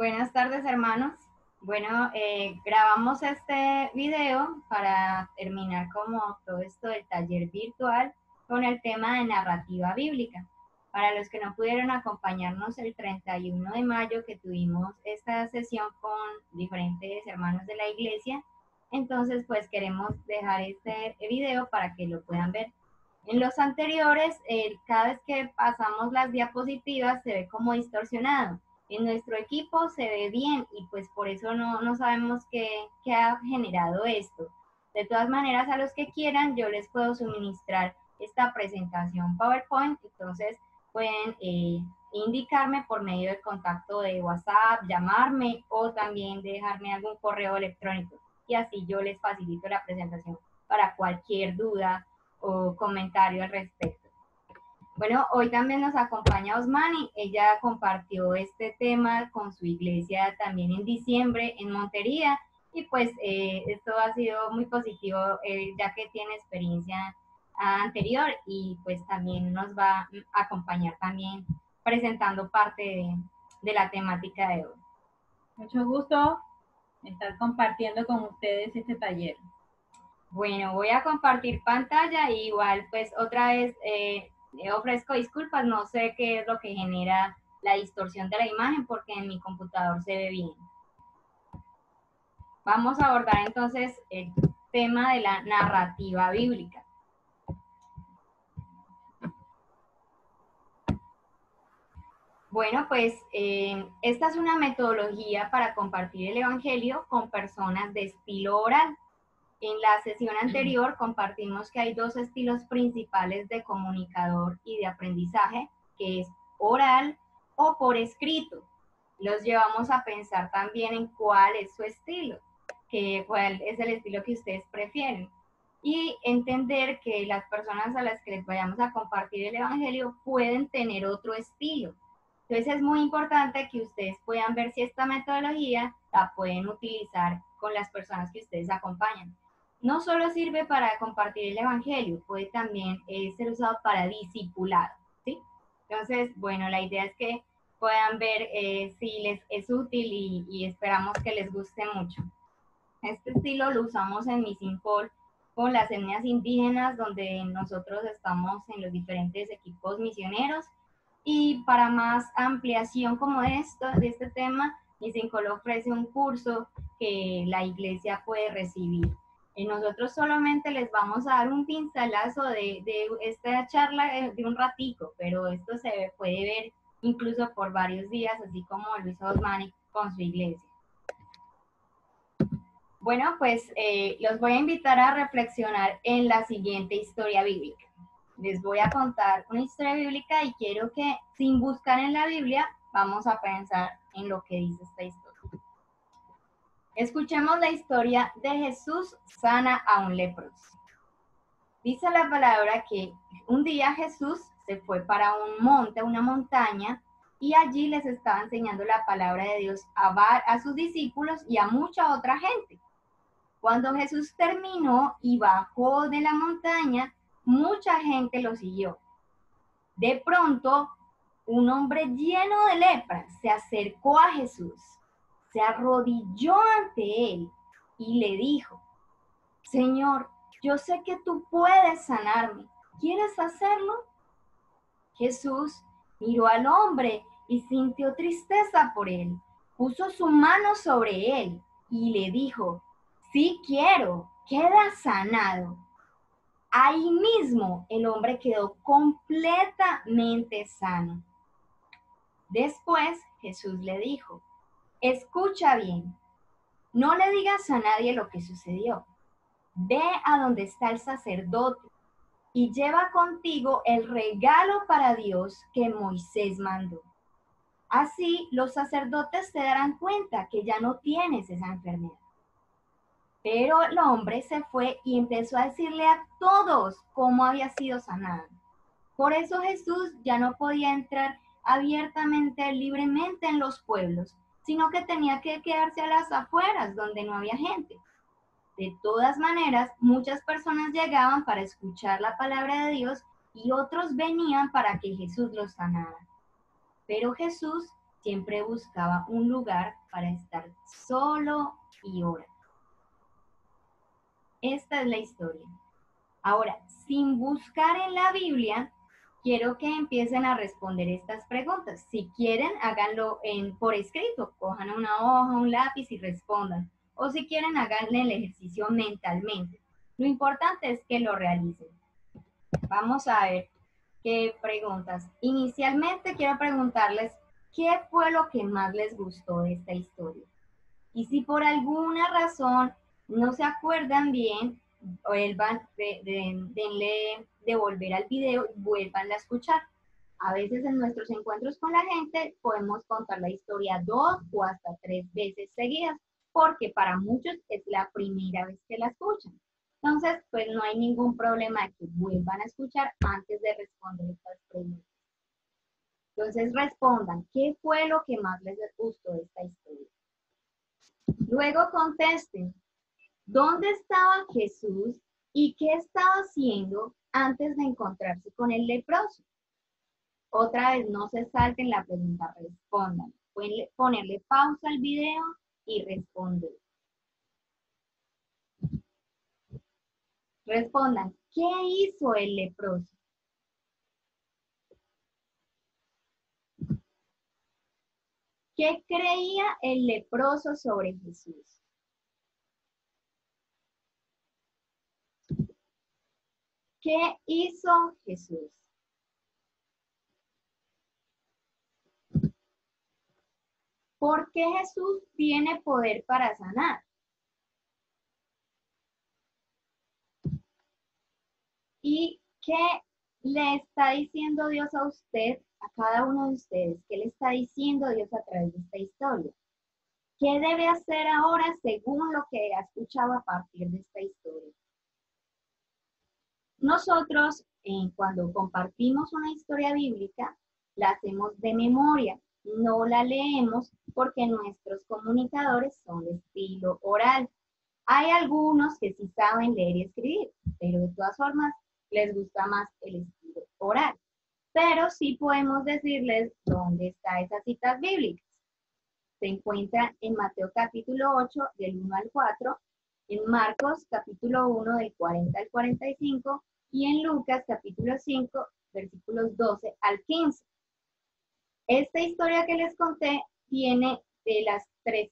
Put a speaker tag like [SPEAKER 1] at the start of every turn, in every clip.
[SPEAKER 1] Buenas tardes, hermanos. Bueno, grabamos este video para terminar como todo esto del taller virtual con el tema de narrativa bíblica. Para los que no pudieron acompañarnos el 31 de mayo que tuvimos esta sesión con diferentes hermanos de la iglesia, entonces pues queremos dejar este video para que lo puedan ver. En los anteriores, cada vez que pasamos las diapositivas se ve como distorsionado. En nuestro equipo se ve bien y pues por eso no sabemos qué ha generado esto. De todas maneras, a los que quieran, yo les puedo suministrar esta presentación PowerPoint, entonces pueden indicarme por medio del contacto de WhatsApp, llamarme o también dejarme algún correo electrónico y así yo les facilito la presentación para cualquier duda o comentario al respecto. Bueno, hoy también nos acompaña Osmani. Ella compartió este tema con su iglesia también en diciembre en Montería y pues esto ha sido muy positivo ya que tiene experiencia anterior y pues también nos va a acompañar también presentando parte de la temática de hoy.
[SPEAKER 2] Mucho gusto estar compartiendo con ustedes este taller.
[SPEAKER 1] Bueno, voy a compartir pantalla y igual pues otra vez ofrezco disculpas, no sé qué es lo que genera la distorsión de la imagen porque en mi computador se ve bien. Vamos a abordar entonces el tema de la narrativa bíblica. Bueno, pues esta es una metodología para compartir el evangelio con personas de estilo oral. En la sesión anterior compartimos que hay dos estilos principales de comunicador y de aprendizaje, que es oral o por escrito. Los llevamos a pensar también en cuál es su estilo, cuál es el estilo que ustedes prefieren. Y entender que las personas a las que les vayamos a compartir el evangelio pueden tener otro estilo. Entonces es muy importante que ustedes puedan ver si esta metodología la pueden utilizar con las personas que ustedes acompañan. No solo sirve para compartir el evangelio, puede también ser usado para discipulado, ¿sí? Entonces, bueno, la idea es que puedan ver si les es útil y esperamos que les guste mucho. Este estilo lo usamos en Missing Paul con las etnias indígenas, donde nosotros estamos en los diferentes equipos misioneros. Y para más ampliación como de este tema, Missing Paul ofrece un curso que la iglesia puede recibir. Y nosotros solamente les vamos a dar un pincelazo de esta charla de un ratico, pero esto se puede ver incluso por varios días, así como lo hizo Osmani con su iglesia. Bueno, pues los voy a invitar a reflexionar en la siguiente historia bíblica. Les voy a contar una historia bíblica y quiero que, sin buscar en la Biblia, vamos a pensar en lo que dice esta historia. Escuchemos la historia de Jesús sana a un leproso. Dice la palabra que un día Jesús se fue para un monte, una montaña, y allí les estaba enseñando la palabra de Dios a sus discípulos y a mucha otra gente. Cuando Jesús terminó y bajó de la montaña, mucha gente lo siguió. De pronto, un hombre lleno de lepra se acercó a Jesús, se arrodilló ante él y le dijo: Señor, yo sé que tú puedes sanarme. ¿Quieres hacerlo? Jesús miró al hombre y sintió tristeza por él. Puso su mano sobre él y le dijo: Sí quiero, queda sanado. Ahí mismo el hombre quedó completamente sano. Después Jesús le dijo: Escucha bien, no le digas a nadie lo que sucedió. Ve a donde está el sacerdote y lleva contigo el regalo para Dios que Moisés mandó. Así los sacerdotes se darán cuenta que ya no tienes esa enfermedad. Pero el hombre se fue y empezó a decirle a todos cómo había sido sanado. Por eso Jesús ya no podía entrar abiertamente, libremente en los pueblos, sino que tenía que quedarse a las afueras donde no había gente. De todas maneras, muchas personas llegaban para escuchar la palabra de Dios y otros venían para que Jesús los sanara. Pero Jesús siempre buscaba un lugar para estar solo y orar. Esta es la historia. Ahora, sin buscar en la Biblia, quiero que empiecen a responder estas preguntas. Si quieren, háganlo por escrito, cojan una hoja, un lápiz y respondan. O si quieren, háganle el ejercicio mentalmente. Lo importante es que lo realicen. Vamos a ver qué preguntas. Inicialmente quiero preguntarles qué fue lo que más les gustó de esta historia. Y si por alguna razón no se acuerdan bien, denle devolver al video y vuelvan a escuchar. A veces en nuestros encuentros con la gente podemos contar la historia 2 o hasta 3 veces seguidas, porque para muchos es la primera vez que la escuchan. Entonces, pues no hay ningún problema de que vuelvan a escuchar antes de responder estas preguntas. Entonces respondan, ¿qué fue lo que más les gustó de esta historia? Luego contesten, ¿dónde estaba Jesús y qué estaba haciendo antes de encontrarse con el leproso? Otra vez, no se salten la pregunta, respondan. Pueden ponerle pausa al video y responder. Respondan, ¿qué hizo el leproso? ¿Qué creía el leproso sobre Jesús? ¿Qué hizo Jesús? ¿Por qué Jesús tiene poder para sanar? ¿Y qué le está diciendo Dios a usted, a cada uno de ustedes? ¿Qué le está diciendo Dios a través de esta historia? ¿Qué debe hacer ahora según lo que ha escuchado a partir de esta historia? Nosotros, cuando compartimos una historia bíblica, la hacemos de memoria, no la leemos porque nuestros comunicadores son de estilo oral. Hay algunos que sí saben leer y escribir, pero de todas formas les gusta más el estilo oral. Pero sí podemos decirles dónde están esas citas bíblicas. Se encuentra en Mateo capítulo 8, del 1 al 4, en Marcos capítulo 1, del 40 al 45, y en Lucas capítulo 5, versículos 12 al 15. Esta historia que les conté tiene de las 3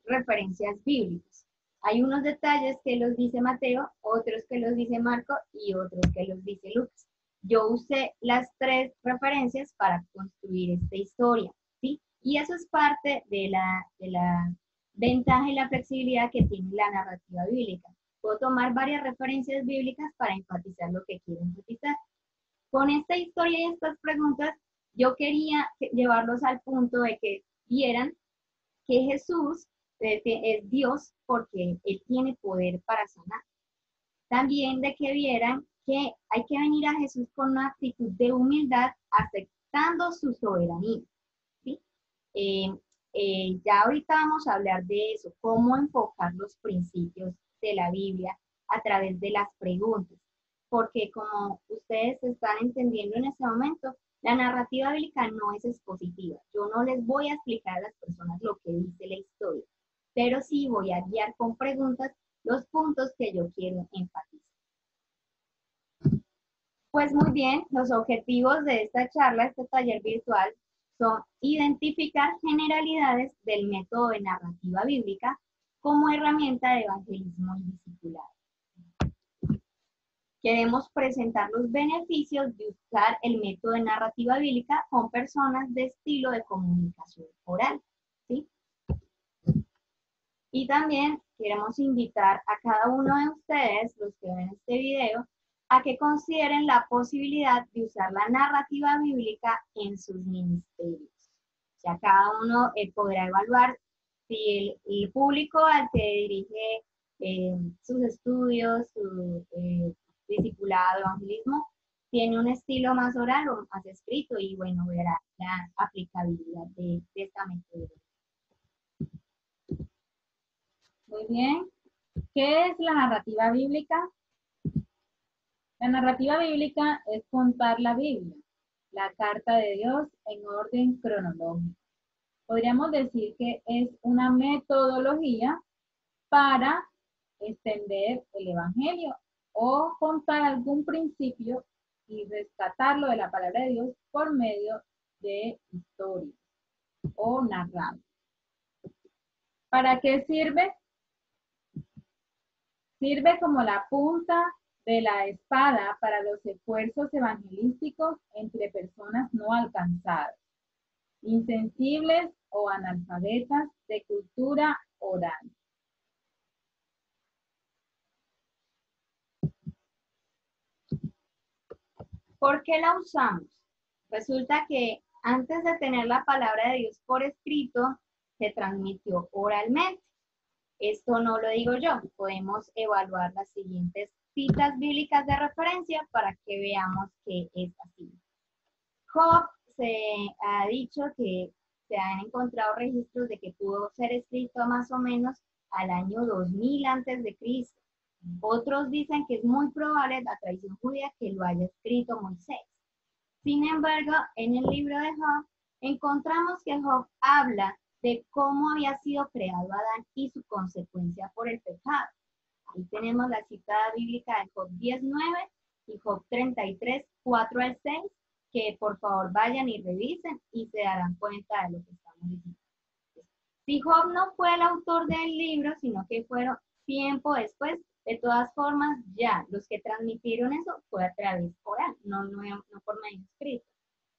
[SPEAKER 1] referencias bíblicas. Hay unos detalles que los dice Mateo, otros que los dice Marco y otros que los dice Lucas. Yo usé las 3 referencias para construir esta historia, ¿sí? Y eso es parte de la ventaja y la flexibilidad que tiene la narrativa bíblica. Puedo tomar varias referencias bíblicas para enfatizar lo que quiero enfatizar. Con esta historia y estas preguntas, yo quería llevarlos al punto de que vieran que Jesús es Dios porque Él tiene poder para sanar. También de que vieran que hay que venir a Jesús con una actitud de humildad, aceptando su soberanía. ¿Sí? Ya ahorita vamos a hablar de eso, cómo enfocar los principios de la Biblia a través de las preguntas. Porque como ustedes están entendiendo en este momento, la narrativa bíblica no es expositiva. Yo no les voy a explicar a las personas lo que dice la historia, pero sí voy a guiar con preguntas los puntos que yo quiero enfatizar. Pues muy bien, los objetivos de esta charla, este taller virtual, son identificar generalidades del método de narrativa bíblica como herramienta de evangelismo y discipulado. Queremos presentar los beneficios de usar el método de narrativa bíblica con personas de estilo de comunicación oral, ¿sí? Y también queremos invitar a cada uno de ustedes, los que ven este video, a que consideren la posibilidad de usar la narrativa bíblica en sus ministerios. O sea, cada uno podrá evaluar si el público al que dirige sus estudios, su discipulado, evangelismo, tiene un estilo más oral o más escrito y bueno, verá la aplicabilidad de esta metodología.
[SPEAKER 2] Muy bien. ¿Qué es la narrativa bíblica? La narrativa bíblica es contar la Biblia, la carta de Dios en orden cronológico. Podríamos decir que es una metodología para extender el Evangelio o contar algún principio y rescatarlo de la palabra de Dios por medio de historias o narrado. ¿Para qué sirve? Sirve como la punta de la espada para los esfuerzos evangelísticos entre personas no alcanzadas, insensibles o analfabetas de cultura oral.
[SPEAKER 1] ¿Por qué la usamos? Resulta que antes de tener la palabra de Dios por escrito, se transmitió oralmente. Esto no lo digo yo, podemos evaluar las siguientes citas bíblicas de referencia para que veamos que es así. Job se ha dicho que se han encontrado registros de que pudo ser escrito más o menos al año 2000 antes de Cristo. Otros dicen que es muy probable la tradición judía que lo haya escrito Moisés. Sin embargo, en el libro de Job encontramos que Job habla de cómo había sido creado Adán y su consecuencia por el pecado. Ahí tenemos la cita bíblica de Job 19 y Job 33, 4 al 6, que por favor vayan y revisen y se darán cuenta de lo que estamos diciendo. Si Job no fue el autor del libro, sino que fueron tiempo después, de todas formas, ya los que transmitieron eso fue a través oral, no por medio escrito.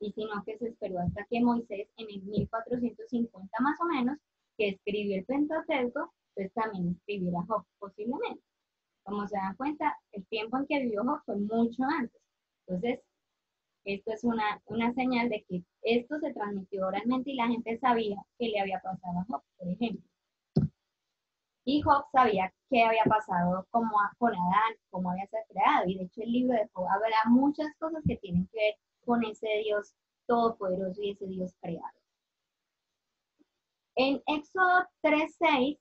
[SPEAKER 1] Y sino que se esperó hasta que Moisés, en el 1450 más o menos, que escribió el Pentateuco, pues también escribiera Job, posiblemente. Como se dan cuenta, el tiempo en que vivió Job fue mucho antes. Entonces, esto es una señal de que esto se transmitió oralmente y la gente sabía qué le había pasado a Job, por ejemplo. Y Job sabía qué había pasado con Adán, cómo había sido creado. Y de hecho el libro de Job habrá muchas cosas que tienen que ver con ese Dios todopoderoso y ese Dios creador. En Éxodo 3:6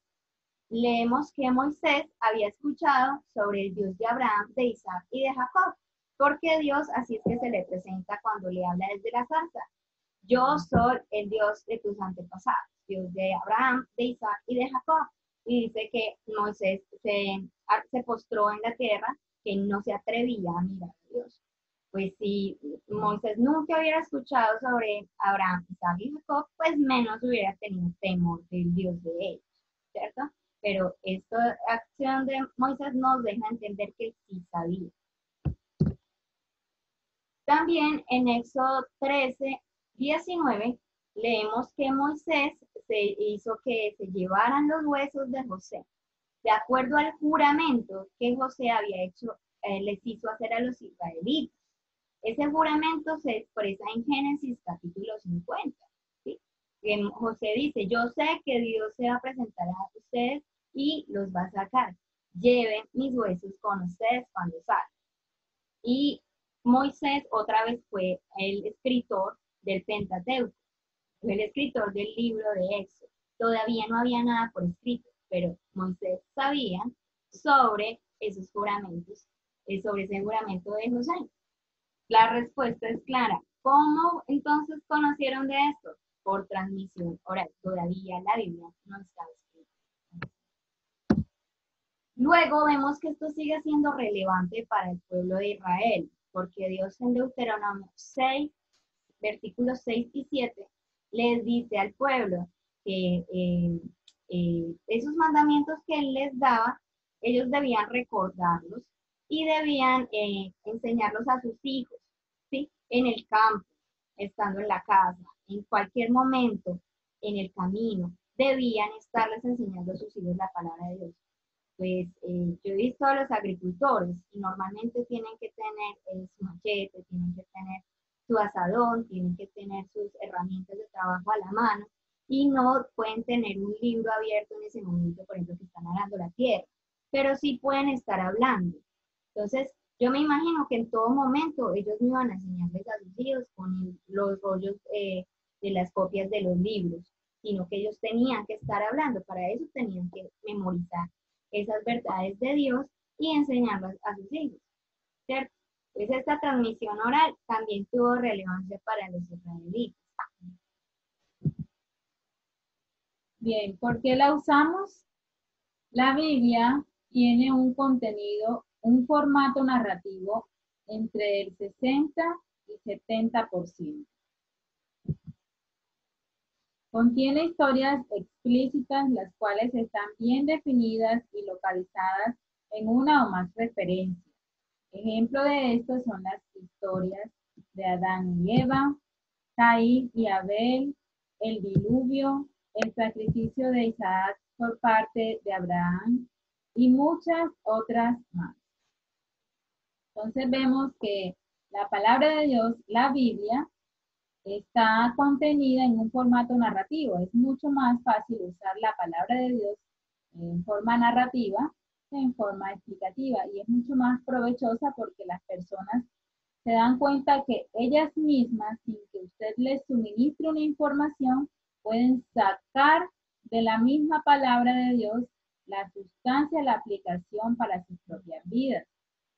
[SPEAKER 1] leemos que Moisés había escuchado sobre el Dios de Abraham, de Isaac y de Jacob, porque Dios así es que se le presenta cuando le habla desde la zarza. Yo soy el Dios de tus antepasados, Dios de Abraham, de Isaac y de Jacob. Y dice que Moisés se postró en la tierra, que no se atrevía a mirar a Dios. Pues si Moisés nunca hubiera escuchado sobre Abraham, Isaac y Jacob, pues menos hubiera tenido temor del Dios de ellos, ¿cierto? Pero esta acción de Moisés nos deja entender que sí sabía. También en Éxodo 13:19 leemos que Moisés se hizo que se llevaran los huesos de José, de acuerdo al juramento que José había hecho, les hizo hacer a los israelitas. Ese juramento se expresa en Génesis capítulo 50. ¿Sí? José dice, yo sé que Dios se va a presentar a ustedes y los va a sacar. Lleven mis huesos con ustedes cuando salgan. Y Moisés otra vez fue el escritor del Pentateuco, fue el escritor del libro de Éxodo. Todavía no había nada por escrito, pero Moisés sabía sobre esos juramentos, sobre ese juramento de José. La respuesta es clara. ¿Cómo entonces conocieron de esto? Por transmisión oral. Todavía la Biblia no está escrita. Luego vemos que esto sigue siendo relevante para el pueblo de Israel, porque Dios en Deuteronomio 6, versículos 6 y 7, les dice al pueblo que esos mandamientos que Él les daba, ellos debían recordarlos y debían enseñarlos a sus hijos, ¿sí? En el campo, estando en la casa, en cualquier momento, en el camino, debían estarles enseñando a sus hijos la palabra de Dios. Pues yo he visto a los agricultores y normalmente tienen que tener su machete, tienen que tener su asadón, tienen que tener sus herramientas de trabajo a la mano y no pueden tener un libro abierto en ese momento, por ejemplo, que están arando la tierra, pero sí pueden estar hablando. Entonces, yo me imagino que en todo momento ellos me iban a enseñarles a sus hijos con los rollos de las copias de los libros, sino que ellos tenían que estar hablando, para eso tenían que memorizar esas verdades de Dios y enseñarlas a sus hijos, ¿cierto? Entonces esta transmisión oral también tuvo relevancia para los israelitas.
[SPEAKER 2] Bien, ¿por qué la usamos? La Biblia tiene un contenido, un formato narrativo entre el 60 y 70%. Contiene historias explícitas, las cuales están bien definidas y localizadas en una o más referencias. Ejemplo de esto son las historias de Adán y Eva, Caín y Abel, el diluvio, el sacrificio de Isaac por parte de Abraham y muchas otras más. Entonces vemos que la palabra de Dios, la Biblia, está contenida en un formato narrativo. Es mucho más fácil usar la palabra de Dios en forma narrativa que en forma explicativa, y es mucho más provechosa porque las personas se dan cuenta que ellas mismas, sin que usted les suministre una información, pueden sacar de la misma palabra de Dios la sustancia, la aplicación para sus propias vidas.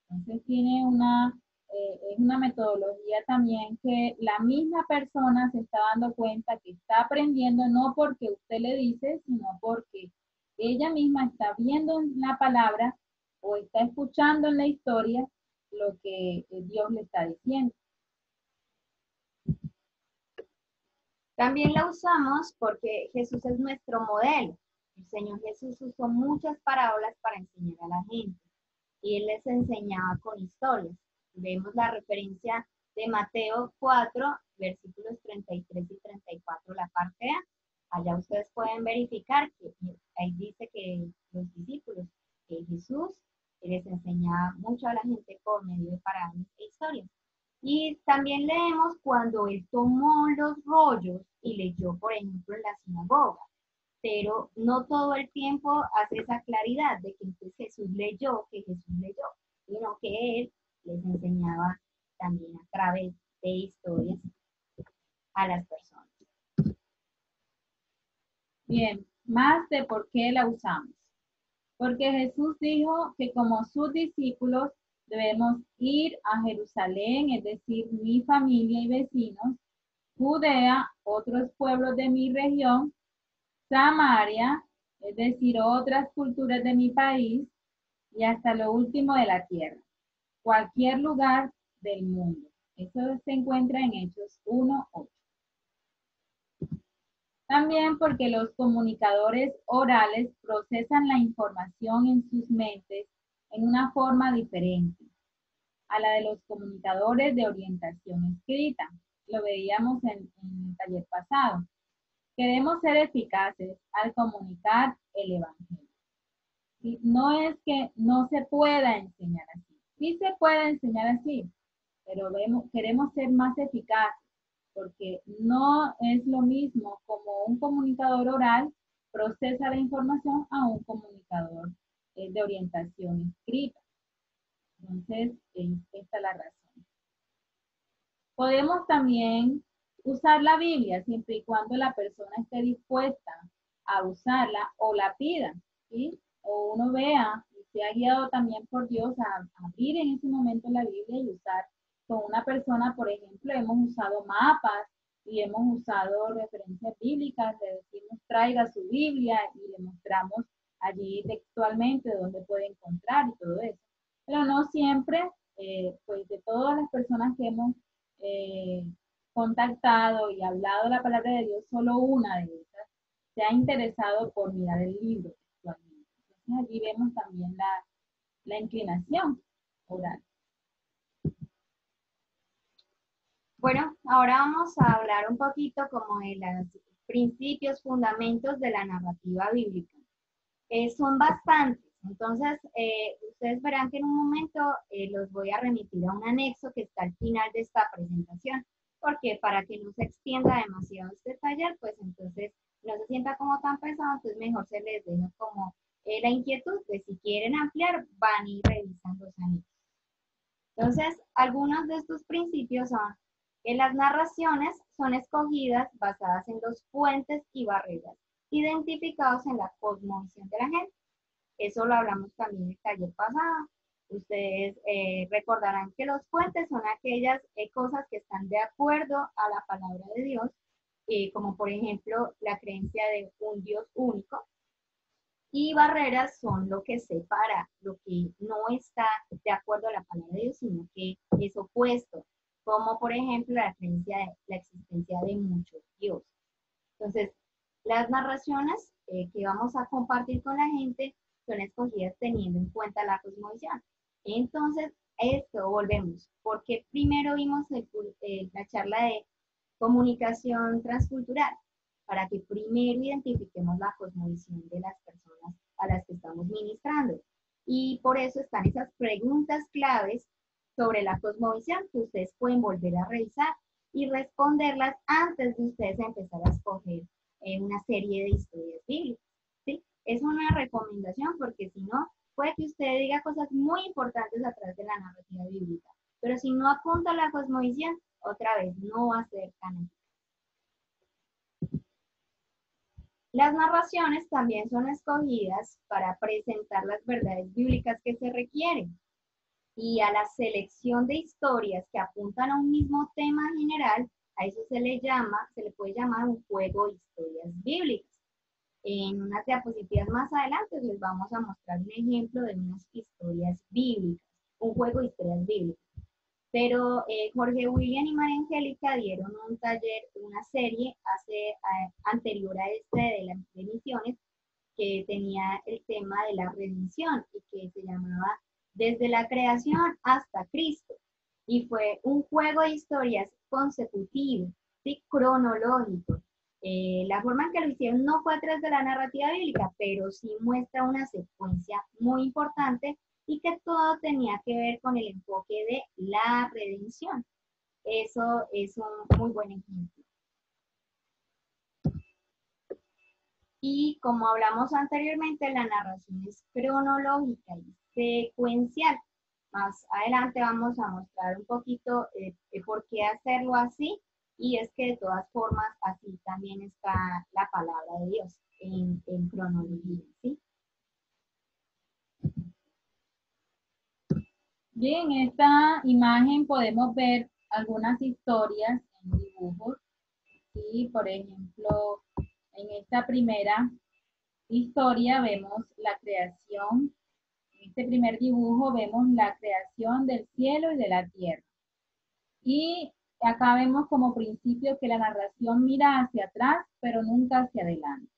[SPEAKER 2] Entonces es una metodología también que la misma persona se está dando cuenta que está aprendiendo, no porque usted le dice, sino porque ella misma está viendo en la palabra o está escuchando en la historia lo que Dios le está diciendo.
[SPEAKER 1] También la usamos porque Jesús es nuestro modelo. El Señor Jesús usó muchas parábolas para enseñar a la gente y Él les enseñaba con historias. Vemos la referencia de Mateo 4, versículos 33 y 34, la parte A. Allá ustedes pueden verificar que ahí dice que los discípulos, que Jesús les enseñaba mucho a la gente por medio de parábolas e historias. Y también leemos cuando él tomó los rollos y leyó, por ejemplo, en la sinagoga. Pero no todo el tiempo hace esa claridad de que entonces Jesús leyó, sino que él les enseñaba también a través de historias a las personas.
[SPEAKER 2] Bien, más de por qué la usamos. Porque Jesús dijo que como sus discípulos debemos ir a Jerusalén, es decir, mi familia y vecinos, Judea, otros pueblos de mi región, Samaria, es decir, otras culturas de mi país, y hasta lo último de la tierra, cualquier lugar del mundo. Eso se encuentra en Hechos 1:8. También porque los comunicadores orales procesan la información en sus mentes en una forma diferente a la de los comunicadores de orientación escrita. Lo veíamos en el taller pasado. Queremos ser eficaces al comunicar el Evangelio. Y no es que no se pueda enseñar así. Sí se puede enseñar así, pero queremos ser más eficaces, porque no es lo mismo como un comunicador oral procesa la información a un comunicador de orientación escrita. Entonces, esta es la razón. Podemos también usar la Biblia siempre y cuando la persona esté dispuesta a usarla o la pida, ¿sí? O uno vea y sea guiado también por Dios a abrir en ese momento la Biblia y usar con una persona. Por ejemplo, hemos usado mapas y hemos usado referencias bíblicas, le decimos traiga su Biblia y le mostramos allí textualmente dónde puede encontrar y todo eso. Pero no siempre, pues de todas las personas que hemos contactado y hablado la palabra de Dios, solo una de esas se ha interesado por mirar el libro textualmente. Entonces allí vemos también la inclinación oral.
[SPEAKER 1] Bueno, ahora vamos a hablar un poquito como de los principios, fundamentos de la narrativa bíblica. Son bastantes, entonces ustedes verán que en un momento los voy a remitir a un anexo que está al final de esta presentación, porque para que no se extienda demasiado este taller, pues entonces no se sienta como tan pesado, entonces mejor se les deja como la inquietud de si quieren ampliar, van a ir revisando los anexos. Entonces, algunos de estos principios son que las narraciones son escogidas basadas en los puentes y barreras identificados en la cosmovisión de la gente. Eso lo hablamos también en el taller pasado. Ustedes recordarán que los puentes son aquellas cosas que están de acuerdo a la palabra de Dios como por ejemplo la creencia de un Dios único, y barreras son lo que separa, lo que no está de acuerdo a la palabra de Dios, sino que es opuesto, como por ejemplo la creencia de la existencia de muchos dioses. Entonces, las narraciones que vamos a compartir con la gente son escogidas teniendo en cuenta la cosmovisión. Entonces, esto volvemos, porque primero vimos la charla de comunicación transcultural, para que primero identifiquemos la cosmovisión de las personas a las que estamos ministrando. Y por eso están esas preguntas claves sobre la cosmovisión que ustedes pueden volver a revisar y responderlas antes de ustedes empezar a escoger una serie de historias bíblicas. ¿Sí? Es una recomendación porque si no, puede que usted diga cosas muy importantes a través de la narrativa bíblica, pero si no apunta a la cosmovisión, otra vez no va a ser canónica. Las narraciones también son escogidas para presentar las verdades bíblicas que se requieren, y a la selección de historias que apuntan a un mismo tema general, a eso se le puede llamar un juego de historias bíblicas. En unas diapositivas más adelante les vamos a mostrar un ejemplo de unas historias bíblicas, un juego de historias bíblicas. Pero Jorge William y María Angélica dieron un taller, una serie anterior a este de las misiones, que tenía el tema de la redención y que se llamaba Desde la creación hasta Cristo. Y fue un juego de historias consecutivo, ¿sí? Cronológico. La forma en que lo hicieron no fue a través de la narrativa bíblica, pero sí muestra una secuencia muy importante y que todo tenía que ver con el enfoque de la redención. Eso es un muy buen ejemplo. Y como hablamos anteriormente, la narración es cronológica y secuencial. Más adelante vamos a mostrar un poquito por qué hacerlo así, y es que de todas formas así también está la palabra de Dios en cronología, ¿sí?
[SPEAKER 2] Bien, en esta imagen podemos ver algunas historias en dibujos. Y, por ejemplo, en esta primera historia vemos la creación. En este primer dibujo vemos la creación del cielo y de la tierra. Y acá vemos como principio que la narración mira hacia atrás, pero nunca hacia adelante.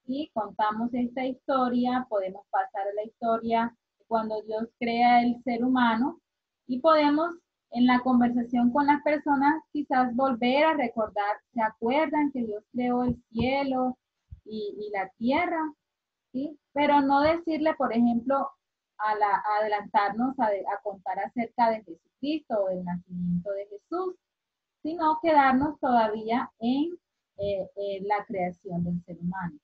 [SPEAKER 2] Y contamos esta historia, podemos pasar a la historia cuando Dios crea el ser humano y podemos en la conversación con las personas quizás volver a recordar, ¿se acuerdan que Dios creó el cielo y la tierra? ¿Sí? Pero no decirle, por ejemplo, adelantarnos a contar acerca de Jesucristo o del nacimiento de Jesús, sino quedarnos todavía en la creación del ser humano.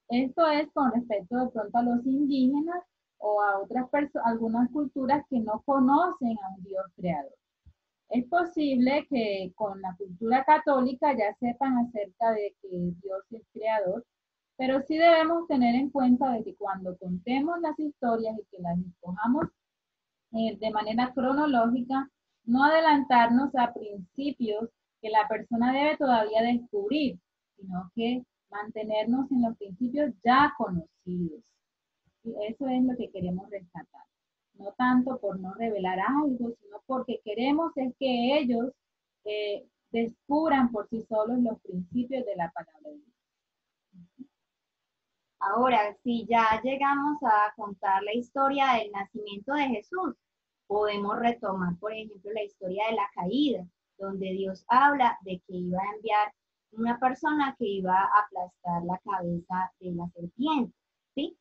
[SPEAKER 2] Esto es con respecto de pronto a los indígenas o a otras algunas culturas que no conocen a un Dios creador. Es posible que con la cultura católica ya sepan acerca de que Dios es creador, pero sí debemos tener en cuenta de que cuando contemos las historias y que las escojamos de manera cronológica, no adelantarnos a principios que la persona debe todavía descubrir, sino que mantenernos en los principios ya conocidos. Y eso es lo que queremos rescatar. No tanto por no revelar algo, sino porque queremos es que ellos descubran por sí solos los principios de la palabra de Dios.
[SPEAKER 1] Ahora, si ya llegamos a contar la historia del nacimiento de Jesús, podemos retomar, por ejemplo, la historia de la caída, donde Dios habla de que iba a enviar una persona que iba a aplastar la cabeza de la serpiente, ¿sí?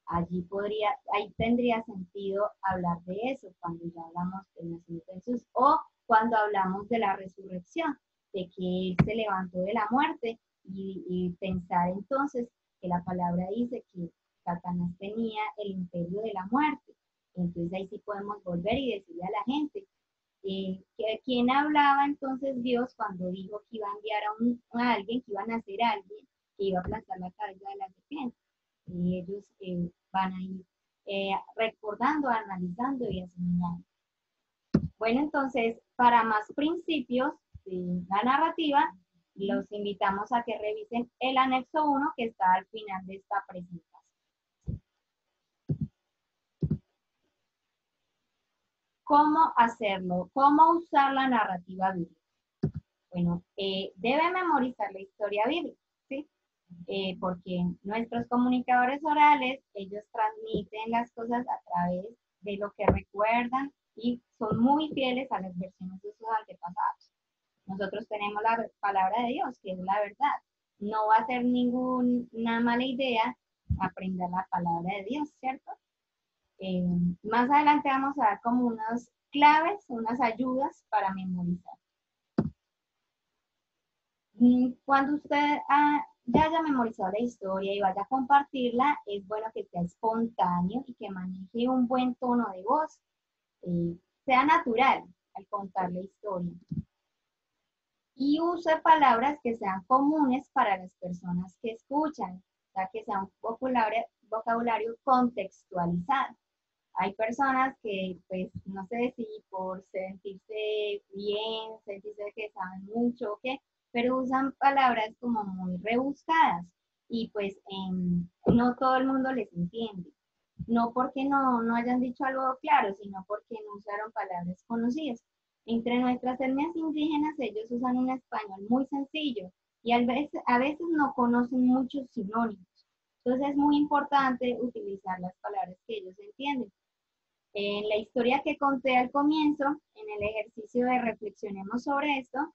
[SPEAKER 1] Ahí tendría sentido hablar de eso cuando ya hablamos del nacimiento de Jesús, o cuando hablamos de la resurrección, de que Él se levantó de la muerte, y pensar entonces que la palabra dice que Satanás tenía el imperio de la muerte. Entonces ahí sí podemos volver y decirle a la gente, ¿quién hablaba entonces Dios cuando dijo que iba a enviar a alguien, que iba a nacer alguien, que iba a aplastar la cabeza de la serpiente? Y ellos van a ir recordando, analizando y asimilando. Bueno, entonces, para más principios de la narrativa, Los invitamos a que revisen el anexo 1 que está al final de esta presentación. ¿Cómo hacerlo? ¿Cómo usar la narrativa bíblica? Bueno, debe memorizar la historia bíblica, ¿sí? Porque nuestros comunicadores orales, ellos transmiten las cosas a través de lo que recuerdan y son muy fieles a las versiones de sus antepasados. Nosotros tenemos la palabra de Dios, que es la verdad. No va a ser ninguna mala idea aprender la palabra de Dios, ¿cierto? Más adelante vamos a dar como unas claves, unas ayudas para memorizar. Cuando usted ya haya memorizado la historia y vaya a compartirla, es bueno que sea espontáneo y que maneje un buen tono de voz, sea natural al contar la historia. Y use palabras que sean comunes para las personas que escuchan, o sea, que sea un vocabulario contextualizado. Hay personas que, pues, no sé si por sentirse bien, sentirse que saben mucho o qué, pero usan palabras como muy rebuscadas y pues no todo el mundo les entiende. No porque no hayan dicho algo claro, sino porque no usaron palabras conocidas. Entre nuestras etnias indígenas, ellos usan un español muy sencillo y a veces no conocen muchos sinónimos. Entonces es muy importante utilizar las palabras que ellos entienden. En la historia que conté al comienzo, en el ejercicio de reflexionemos sobre esto,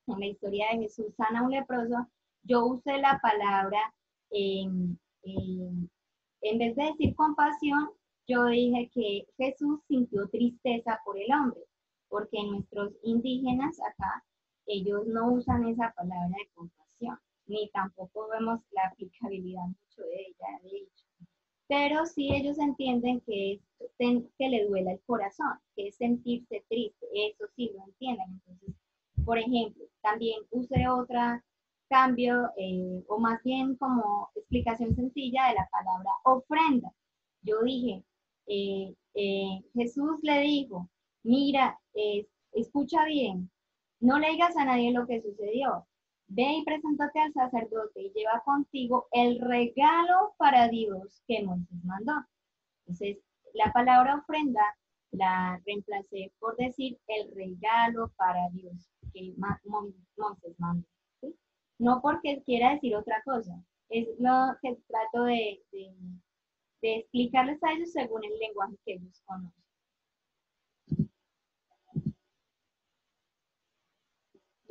[SPEAKER 1] en la historia de Jesús sana a un leproso, yo usé la palabra, en vez de decir compasión, yo dije que Jesús sintió tristeza por el hombre, porque nuestros indígenas acá, ellos no usan esa palabra de compasión, ni tampoco vemos la aplicabilidad mucho de ella, de hecho. Pero sí ellos entienden que le duela el corazón, que es sentirse triste, eso sí lo entienden. Entonces, por ejemplo, también usé otra cambio, o más bien como explicación sencilla de la palabra ofrenda. Yo dije, Jesús le dijo, mira, escucha bien, no le digas a nadie lo que sucedió. Ve y preséntate al sacerdote y lleva contigo el regalo para Dios que Moisés mandó. Entonces, la palabra ofrenda la reemplacé por decir el regalo para Dios que Moisés mandó. ¿Sí? No porque quiera decir otra cosa, es lo que trato de explicarles a ellos según el lenguaje que ellos conocen.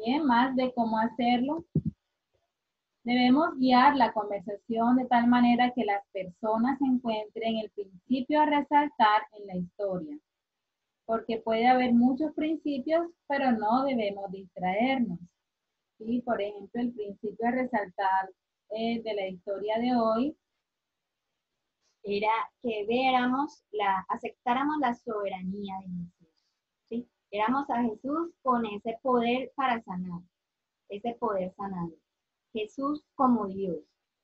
[SPEAKER 2] Bien, más de cómo hacerlo. Debemos guiar la conversación de tal manera que las personas encuentren el principio a resaltar en la historia, porque puede haber muchos principios, pero no debemos distraernos. ¿Sí? Por ejemplo, el principio a resaltar de la historia de hoy
[SPEAKER 1] era que aceptáramos la soberanía de Jesús. ¿Sí? Éramos a Jesús con ese poder para sanar, ese poder sanador. Jesús como Dios,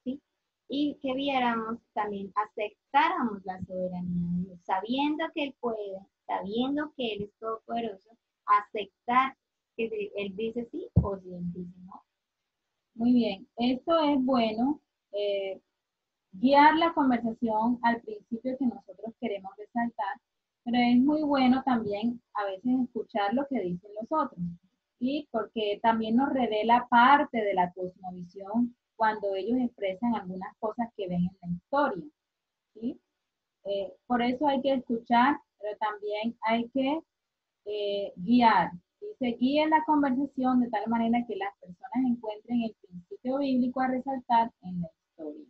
[SPEAKER 1] ¿sí? Y que viéramos también, aceptáramos la soberanía de Dios, sabiendo que Él puede, sabiendo que Él es todopoderoso, aceptar que Él dice sí o si Él dice no.
[SPEAKER 2] Muy bien, esto es bueno, guiar la conversación al principio que nosotros queremos resaltar, pero es muy bueno también a veces escuchar lo que dicen los otros, ¿sí? Porque también nos revela parte de la cosmovisión cuando ellos expresan algunas cosas que ven en la historia, ¿sí? Por eso hay que escuchar, pero también hay que guiar. Dice, guíe la conversación de tal manera que las personas encuentren el principio bíblico a resaltar en la historia.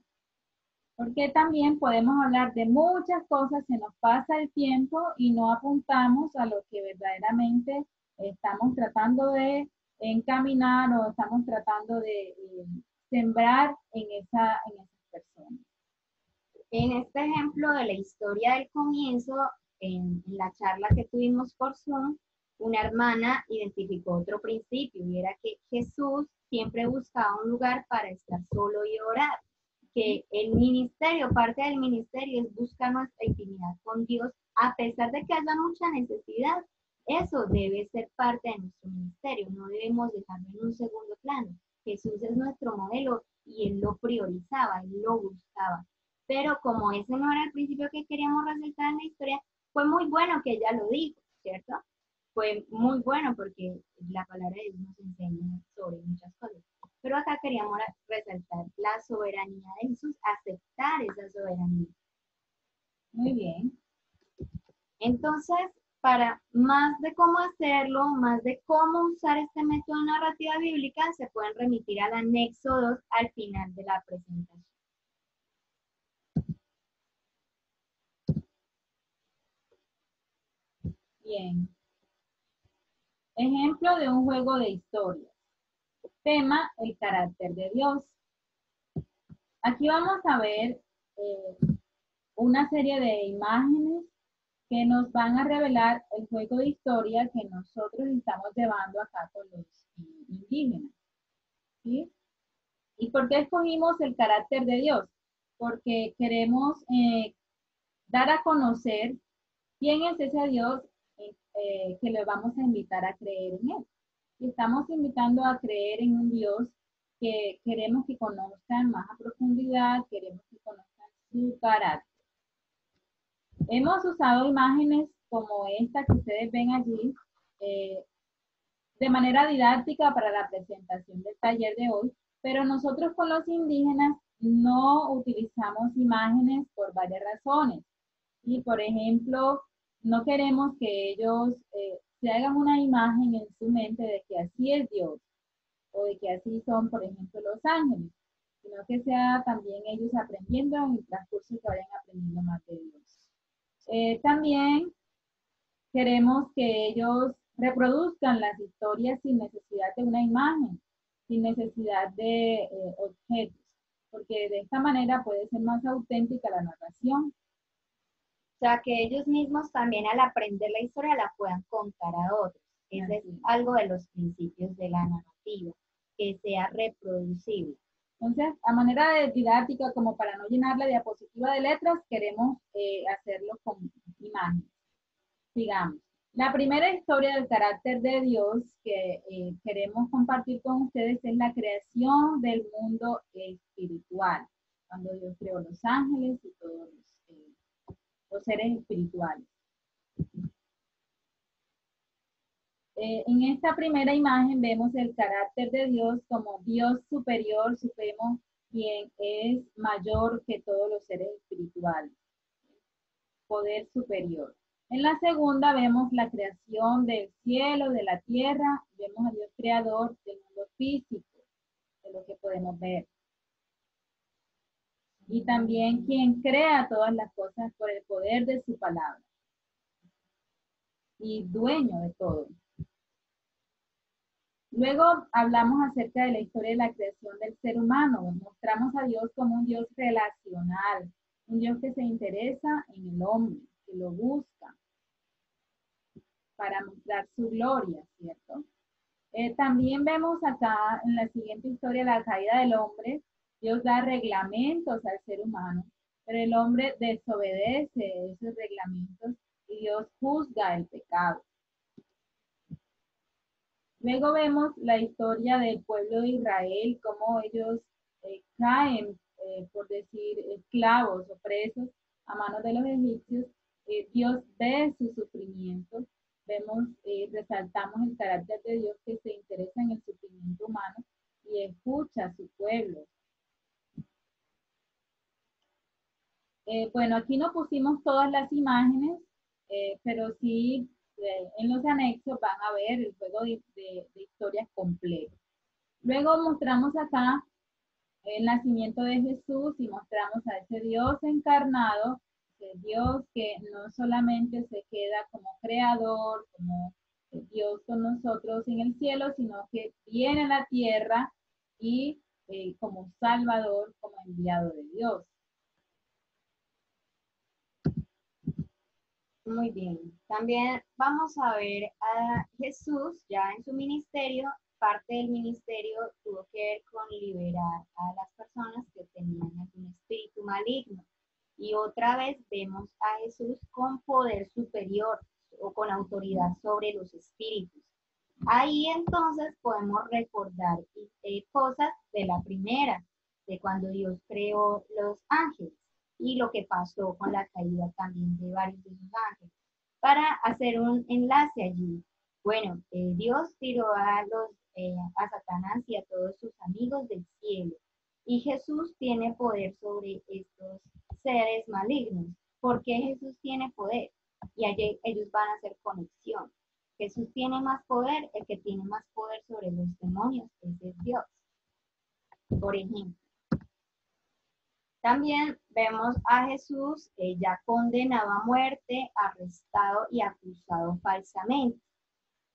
[SPEAKER 2] Porque también podemos hablar de muchas cosas, se nos pasa el tiempo y no apuntamos a lo que verdaderamente estamos tratando de encaminar o estamos tratando de sembrar en esas personas.
[SPEAKER 1] En este ejemplo de la historia del comienzo, en la charla que tuvimos por Zoom, una hermana identificó otro principio y era que Jesús siempre buscaba un lugar para estar solo y orar. Que el ministerio, parte del ministerio es buscar nuestra intimidad con Dios, a pesar de que haya mucha necesidad. Eso debe ser parte de nuestro ministerio, no debemos dejarlo en un segundo plano. Jesús es nuestro modelo y Él lo priorizaba, Él lo buscaba. Pero como ese no era el principio que queríamos resaltar en la historia, fue muy bueno que ella lo dijo, ¿cierto? Fue muy bueno porque la palabra de Dios nos enseña sobre muchas cosas. Pero acá queríamos resaltar la soberanía de Jesús, aceptar esa soberanía.
[SPEAKER 2] Muy bien.
[SPEAKER 1] Entonces, para más de cómo hacerlo, más de cómo usar este método de narrativa bíblica, se pueden remitir al anexo 2 al final de la presentación.
[SPEAKER 2] Bien. Ejemplo de un juego de historias. Tema, el carácter de Dios. Aquí vamos a ver una serie de imágenes que nos van a revelar el juego de historia que nosotros estamos llevando acá con los indígenas. ¿Sí? ¿Y por qué escogimos el carácter de Dios? Porque queremos dar a conocer quién es ese Dios que le vamos a invitar a creer en Él. Y estamos invitando a creer en un Dios que queremos que conozcan más a profundidad, queremos que conozcan su carácter. Hemos usado imágenes como esta que ustedes ven allí de manera didáctica para la presentación del taller de hoy, pero nosotros con los indígenas no utilizamos imágenes por varias razones. Y por ejemplo, no queremos que ellos se hagan una imagen en su mente de que así es Dios o de que así son, por ejemplo, los ángeles, sino que sea también ellos aprendiendo en el transcurso que vayan aprendiendo más de Dios. También queremos que ellos reproduzcan las historias sin necesidad de una imagen, sin necesidad de objetos, porque de esta manera puede ser más auténtica la narración.
[SPEAKER 1] O sea, que ellos mismos también al aprender la historia la puedan contar a otros. Ese es algo de los principios de la narrativa, que sea reproducible.
[SPEAKER 2] Entonces, a manera de didáctica, como para no llenar la diapositiva de letras, queremos hacerlo con imágenes. Sigamos. La primera historia del carácter de Dios que queremos compartir con ustedes es la creación del mundo espiritual, cuando Dios creó los ángeles y todos los seres espirituales. En esta primera imagen vemos el carácter de Dios como Dios superior, supremo, quien es mayor que todos los seres espirituales. Poder superior. En la segunda vemos la creación del cielo, de la tierra, vemos a Dios creador del mundo físico, de lo que podemos ver. Y también quien crea todas las cosas por el poder de su palabra. Y dueño de todo. Luego hablamos acerca de la historia de la creación del ser humano. Mostramos a Dios como un Dios relacional, un Dios que se interesa en el hombre, que lo busca para mostrar su gloria, ¿cierto? También vemos acá en la siguiente historia la caída del hombre. Dios da reglamentos al ser humano, pero el hombre desobedece esos reglamentos y Dios juzga el pecado. Luego vemos la historia del pueblo de Israel, cómo ellos caen, por decir, esclavos o presos a manos de los egipcios. Dios ve sus sufrimientos. Vemos, resaltamos el carácter de Dios que se interesa en el sufrimiento humano y escucha a su pueblo. Bueno, aquí no pusimos todas las imágenes, pero sí en los anexos van a ver el juego de historias completo. Luego mostramos acá el nacimiento de Jesús y mostramos a ese Dios encarnado, ese Dios que no solamente se queda como creador, como Dios con nosotros en el cielo, sino que viene a la tierra y como Salvador, como enviado de Dios.
[SPEAKER 1] Muy bien. También vamos a ver a Jesús ya en su ministerio. Parte del ministerio tuvo que ver con liberar a las personas que tenían algún espíritu maligno. Y otra vez vemos a Jesús con poder superior o con autoridad sobre los espíritus. Ahí entonces podemos recordar cosas de la primera, de cuando Dios creó los ángeles y lo que pasó con la caída también de varios de esos ángeles, para hacer un enlace allí. Bueno, Dios tiró a Satanás y a todos sus amigos del cielo, y Jesús tiene poder sobre estos seres malignos. ¿Por qué Jesús tiene poder? Y allí ellos van a hacer conexión. Jesús tiene más poder, el que tiene más poder sobre los demonios, ese es Dios. Por ejemplo, también vemos a Jesús ya condenado a muerte, arrestado y acusado falsamente.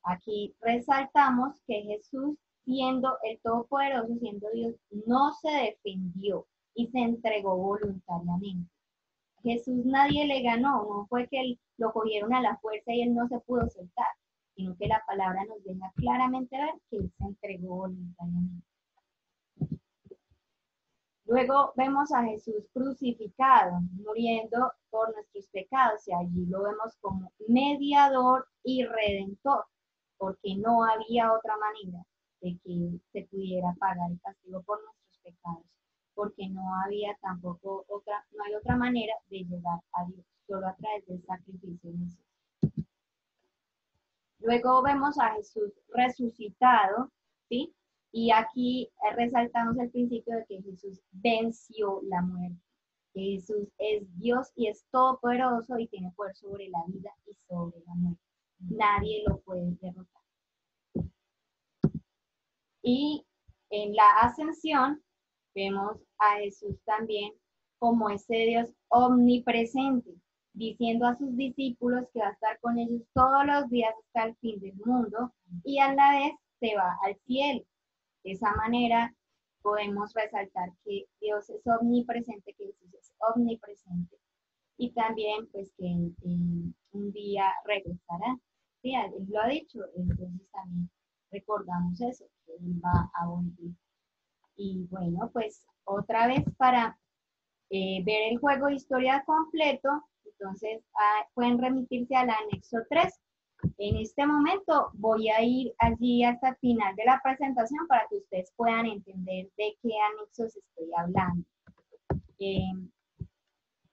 [SPEAKER 1] Aquí resaltamos que Jesús, siendo el Todopoderoso, siendo Dios, no se defendió y se entregó voluntariamente. Jesús nadie le ganó, no fue que lo cogieron a la fuerza y él no se pudo soltar, sino que la palabra nos deja claramente ver que él se entregó voluntariamente. Luego vemos a Jesús crucificado, muriendo por nuestros pecados, y allí lo vemos como mediador y redentor, porque no había otra manera de que se pudiera pagar el castigo por nuestros pecados, porque no había tampoco no hay otra manera de llegar a Dios, solo a través del sacrificio de Jesús. Luego vemos a Jesús resucitado, ¿sí? Y aquí resaltamos el principio de que Jesús venció la muerte. Que Jesús es Dios y es todopoderoso y tiene poder sobre la vida y sobre la muerte. Nadie lo puede derrotar. Y en la ascensión vemos a Jesús también como ese Dios omnipresente, diciendo a sus discípulos que va a estar con ellos todos los días hasta el fin del mundo, y a la vez se va al cielo. De esa manera podemos resaltar que Dios es omnipresente, que Jesús es omnipresente, y también pues que un día regresará. Sí, él lo ha dicho, entonces también recordamos eso, que él va a volver. Y bueno, pues otra vez para ver el juego de historia completo, entonces pueden remitirse al anexo 3. En este momento voy a ir allí hasta el final de la presentación para que ustedes puedan entender de qué anexos estoy hablando.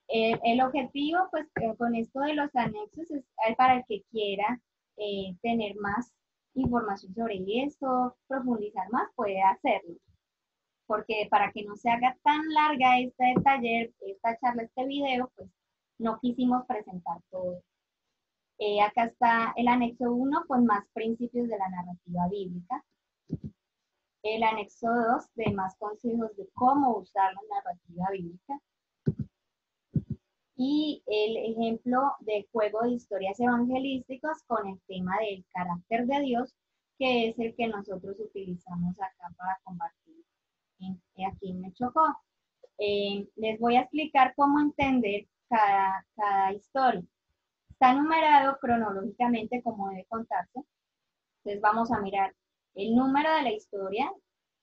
[SPEAKER 1] El objetivo, pues, con esto de los anexos es para el que quiera tener más información sobre esto, profundizar más, puede hacerlo. Porque para que no se haga tan larga este taller, esta charla, este video, pues no quisimos presentar todo. Acá está el anexo 1 con más principios de la narrativa bíblica. El anexo 2 de más consejos de cómo usar la narrativa bíblica. Y el ejemplo de juego de historias evangelísticas con el tema del carácter de Dios, que es el que nosotros utilizamos acá para compartir aquí Me Chocó. Les voy a explicar cómo entender cada historia. Está numerado cronológicamente como debe contarse. Entonces vamos a mirar el número de la historia,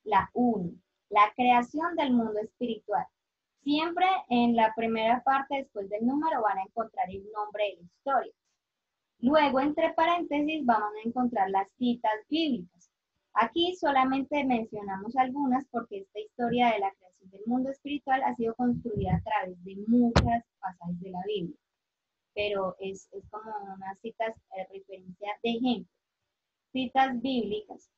[SPEAKER 1] la 1, la creación del mundo espiritual. Siempre en la primera parte, después del número, van a encontrar el nombre de la historia. Luego, entre paréntesis, vamos a encontrar las citas bíblicas. Aquí solamente mencionamos algunas porque esta historia de la creación del mundo espiritual ha sido construida a través de muchas pasajes de la Biblia. Pero es como unas citas de referencia de ejemplo. Citas bíblicas.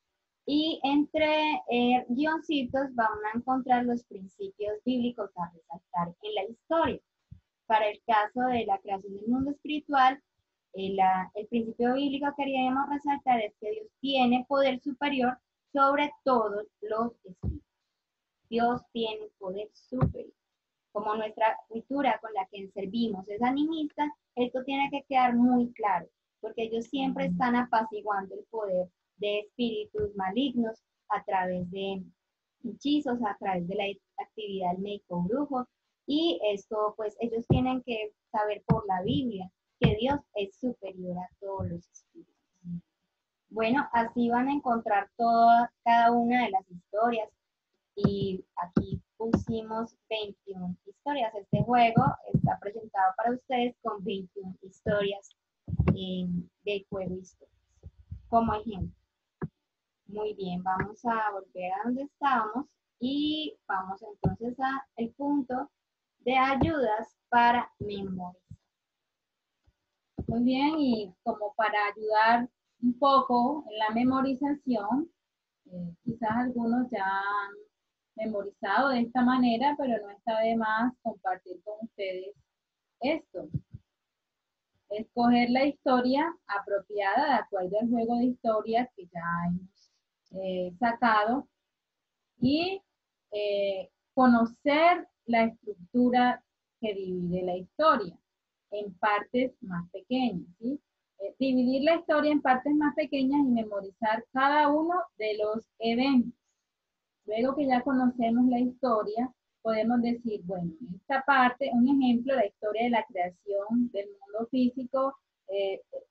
[SPEAKER 1] Y entre guioncitos van a encontrar los principios bíblicos a resaltar en la historia. Para el caso de la creación del mundo espiritual, el principio bíblico que queríamos resaltar es que Dios tiene poder superior sobre todos los espíritus. Dios tiene poder superior. Como nuestra cultura con la que servimos es animista, esto tiene que quedar muy claro, porque ellos siempre están apaciguando el poder de espíritus malignos a través de hechizos, a través de la actividad del médico brujo, y esto pues ellos tienen que saber por la Biblia que Dios es superior a todos los espíritus. Bueno, así van a encontrar cada una de las historias, y aquí pusimos 21 historias. Este juego está presentado para ustedes con 21 historias del juego historias como ejemplo. Muy bien, vamos a volver a donde estábamos y vamos entonces al punto de ayudas para memorizar.
[SPEAKER 2] Muy bien, y como para ayudar un poco en la memorización, quizás algunos ya han memorizado de esta manera, pero no está de más compartir con ustedes esto. Escoger la historia apropiada de acuerdo al juego de historias que ya hemos sacado y conocer la estructura que divide la historia en partes más pequeñas, ¿sí? Dividir la historia en partes más pequeñas y memorizar cada uno de los eventos. Luego que ya conocemos la historia, podemos decir, bueno, en esta parte, un ejemplo, la historia de la creación del mundo físico,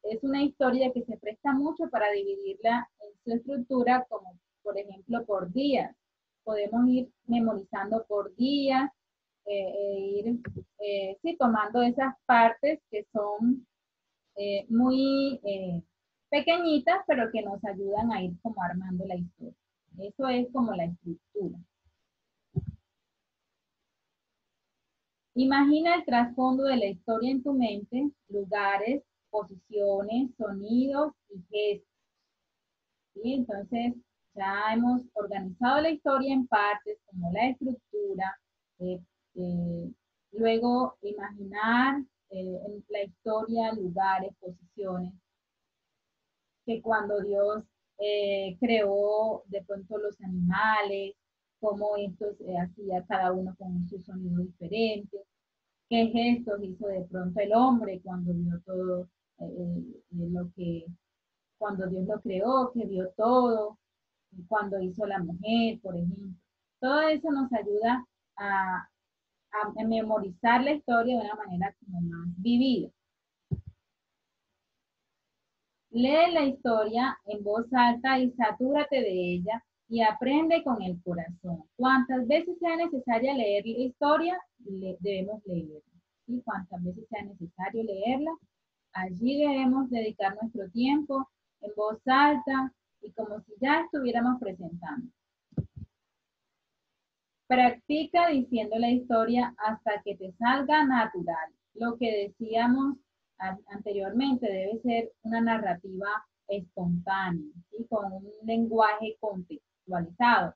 [SPEAKER 2] es una historia que se presta mucho para dividirla en su estructura, como por ejemplo por días. Podemos ir memorizando por días, sí, tomando esas partes que son muy pequeñitas, pero que nos ayudan a ir como armando la historia. Eso es como la estructura. Imagina el trasfondo de la historia en tu mente, lugares, posiciones, sonidos y gestos. ¿Sí? Entonces, ya hemos organizado la historia en partes, como la estructura. Eh, eh, luego, imaginar en la historia, lugares, posiciones. Que cuando Dios creó de pronto los animales, cómo estos hacía cada uno con su sonido diferente, qué gestos hizo de pronto el hombre cuando vio todo lo que, cuando Dios lo creó, que vio todo, cuando hizo la mujer, por ejemplo. Todo eso nos ayuda a memorizar la historia de una manera como más vivida. Lee la historia en voz alta y satúrate de ella y aprende con el corazón. Cuantas veces sea necesaria leer la historia, debemos leerla. ¿Sí? Cuantas veces sea necesario leerla, allí debemos dedicar nuestro tiempo en voz alta y como si ya estuviéramos presentando. Practica diciendo la historia hasta que te salga natural. Lo que decíamos anteriormente debe ser una narrativa espontánea, ¿sí? Con un lenguaje contextualizado.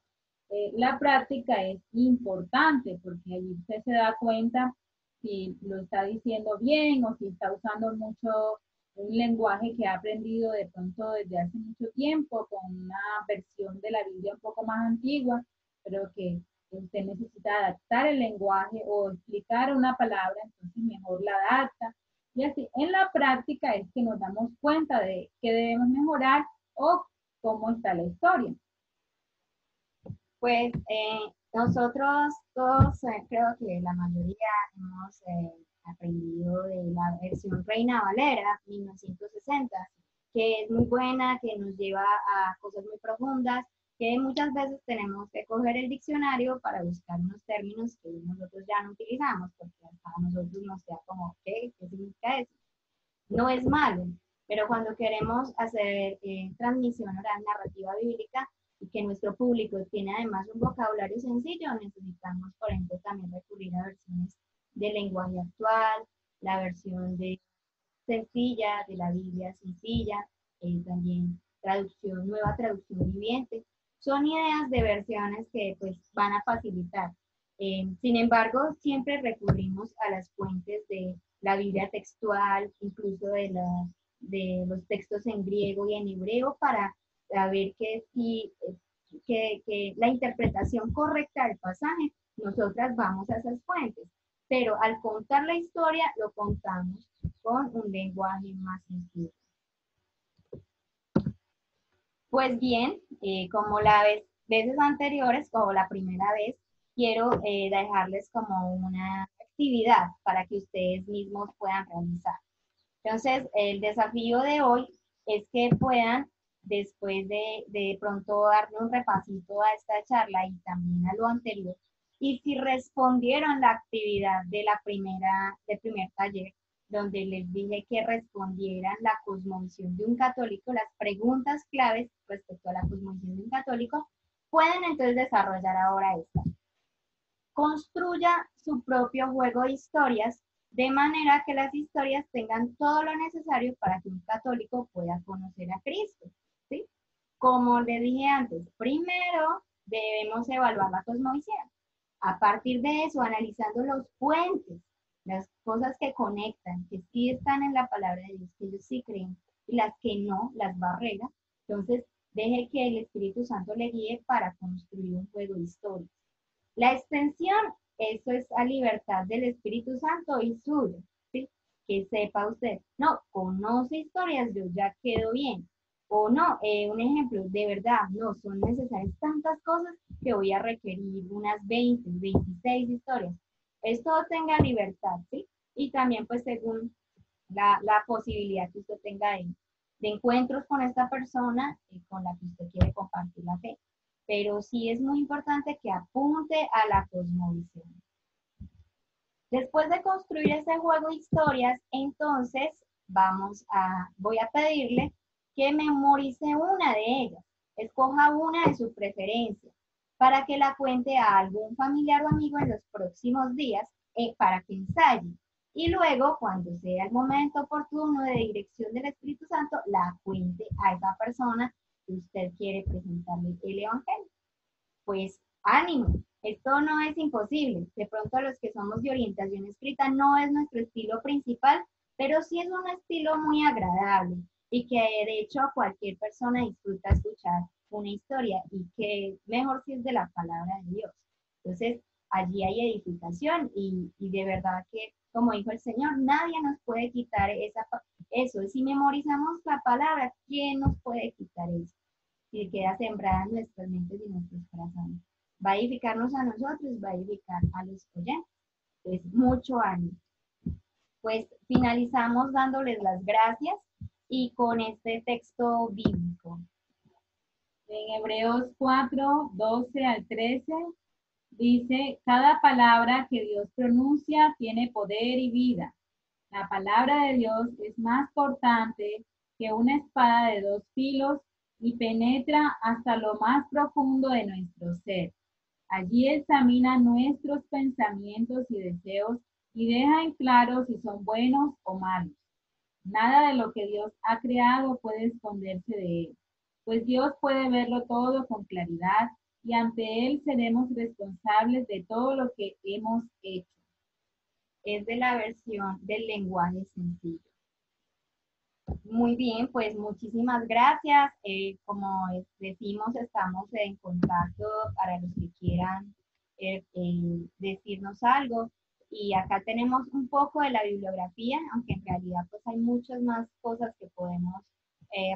[SPEAKER 2] La práctica es importante porque allí usted se da cuenta si lo está diciendo bien o si está usando mucho un lenguaje que ha aprendido de pronto desde hace mucho tiempo con una versión de la Biblia un poco más antigua, pero que usted necesita adaptar el lenguaje o explicar una palabra, entonces mejor la adapta. Y así, en la práctica es que nos damos cuenta de qué debemos mejorar o cómo está la historia.
[SPEAKER 1] Pues nosotros todos, creo que la mayoría hemos aprendido de la versión Reina Valera 1960, que es muy buena, que nos lleva a cosas muy profundas, que muchas veces tenemos que coger el diccionario para buscar unos términos que nosotros ya no utilizamos, porque a nosotros nos queda como, ¿qué significa eso? No es malo, pero cuando queremos hacer transmisión oral narrativa bíblica y que nuestro público tiene además un vocabulario sencillo, necesitamos, por ejemplo, también recurrir a versiones de lenguaje actual, la versión de sencilla de la Biblia sencilla, también nueva traducción viviente. Son ideas de versiones que pues van a facilitar. Sin embargo, siempre recurrimos a las fuentes de la Biblia textual, incluso de los textos en griego y en hebreo, para saber que la interpretación correcta del pasaje, nosotras vamos a esas fuentes. Pero al contar la historia, lo contamos con un lenguaje más sencillo. Pues bien, como las veces anteriores, como la primera vez, quiero dejarles como una actividad para que ustedes mismos puedan realizar. Entonces, el desafío de hoy es que puedan, después de pronto darle un repasito a esta charla y también a lo anterior, y si respondieron la actividad de del primer taller, donde les dije que respondieran la cosmovisión de un católico, las preguntas claves respecto a la cosmovisión de un católico, pueden entonces desarrollar ahora esta. Construya su propio juego de historias de manera que las historias tengan todo lo necesario para que un católico pueda conocer a Cristo, ¿sí? Como le dije antes, primero debemos evaluar la cosmovisión. A partir de eso, analizando los puentes, las cosas que conectan, que sí están en la palabra de Dios, que ellos sí creen, y las que no, las barreras, entonces deje que el Espíritu Santo le guíe para construir un juego de historias. La extensión, eso es a libertad del Espíritu Santo y suyo, ¿sí? Que sepa usted, no, conoce historias, yo ya quedo bien. O no, un ejemplo, de verdad, no, son necesarias tantas cosas que voy a requerir unas 20, 26 historias. Esto tenga libertad, ¿sí? Y también pues según la posibilidad que usted tenga de encuentros con esta persona con la que usted quiere compartir la fe. Pero sí es muy importante que apunte a la cosmovisión. Después de construir ese juego de historias, entonces voy a pedirle que memorice una de ellas. Escoja una de su preferencia para que la cuente a algún familiar o amigo en los próximos días para que ensaye. Y luego, cuando sea el momento oportuno de dirección del Espíritu Santo, la cuente a esa persona que usted quiere presentarle el Evangelio. Pues ánimo, esto no es imposible. De pronto los que somos de orientación escrita no es nuestro estilo principal, pero sí es un estilo muy agradable y que de hecho a cualquier persona disfruta escuchar una historia y que mejor si es de la palabra de Dios. Entonces, allí hay edificación y de verdad que, como dijo el Señor, nadie nos puede quitar eso. Si memorizamos la palabra, ¿quién nos puede quitar eso? Si queda sembrada en nuestras mentes y nuestros corazones. Va a edificarnos a nosotros, va a edificar a los oyentes. Es mucho ánimo. Pues finalizamos dándoles las gracias y con este texto bíblico.
[SPEAKER 2] En Hebreos 4, 12 al 13, dice, cada palabra que Dios pronuncia tiene poder y vida. La palabra de Dios es más cortante que una espada de 2 filos y penetra hasta lo más profundo de nuestro ser. Allí examina nuestros pensamientos y deseos y deja en claro si son buenos o malos. Nada de lo que Dios ha creado puede esconderse de él, pues Dios puede verlo todo con claridad y ante él seremos responsables de todo lo que hemos hecho.
[SPEAKER 1] Es de la versión del lenguaje sencillo. Muy bien, pues muchísimas gracias. Como decimos, estamos en contacto para los que quieran decirnos algo. Y acá tenemos un poco de la bibliografía, aunque en realidad pues hay muchas más cosas que podemos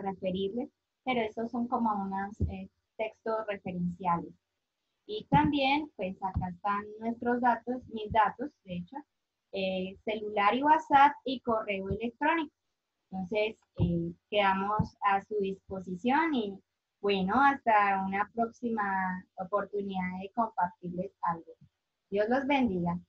[SPEAKER 1] referirles, pero estos son como unos textos referenciales. Y también, pues acá están nuestros datos, mis datos, de hecho, celular y WhatsApp y correo electrónico. Entonces, quedamos a su disposición y bueno, hasta una próxima oportunidad de compartirles algo. Dios los bendiga.